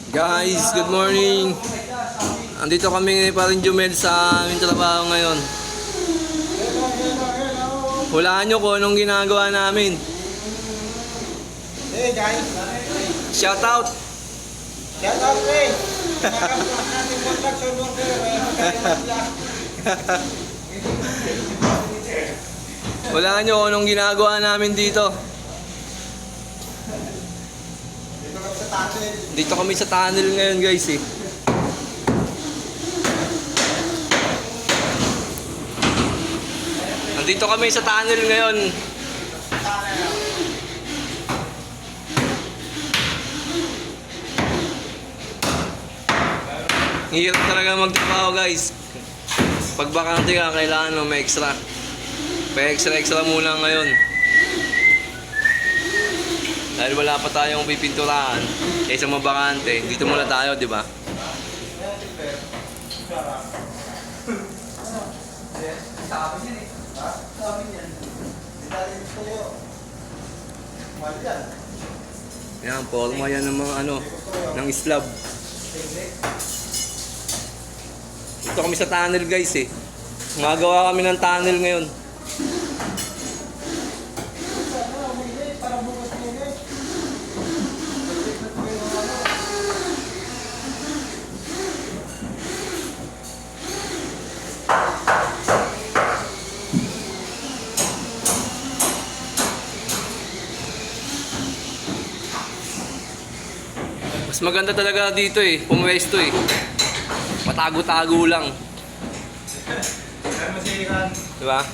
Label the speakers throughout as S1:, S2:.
S1: Guys, good morning. Andito kami pa rin Jumel sa aming trabaho ngayon. Hulaan nyo kung anong ginagawa namin.
S2: Hey guys,
S1: Shout out!
S2: shout out hey. Nakakakuha natin construction worker.
S1: Hulaan nyo kung anong ginagawa namin dito.
S2: Dito kami sa tunnel.
S1: Dito kami sa tunnel ngayon guys eh. Andito kami sa tunnel ngayon. Hirap talaga magtrabaho guys. Pag bakante ka, kailangan mo may extra. Pa-extra muna ngayon. Dahil wala pa tayong pipinturahan, kaysa mabakante, dito muna tayo, di ba? Yan, forma yan ng mga ng slab. Dito kami sa tunnel guys eh. Gumagawa kami ng tunnel ngayon. Mas maganda talaga dito eh, pumwesto eh. Patago-tago lang. Diba? Ha?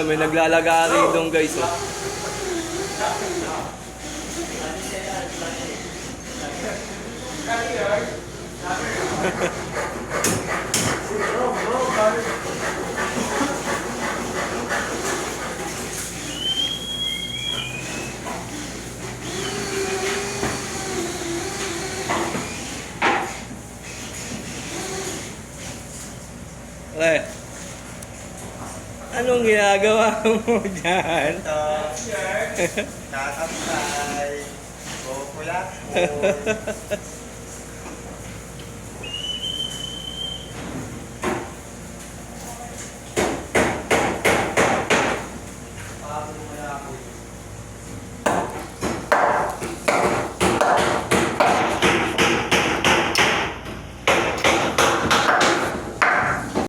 S1: May naglalagari doon guys oh. Anong ginagawa mo dyan?
S2: Tatapay. Kukulak.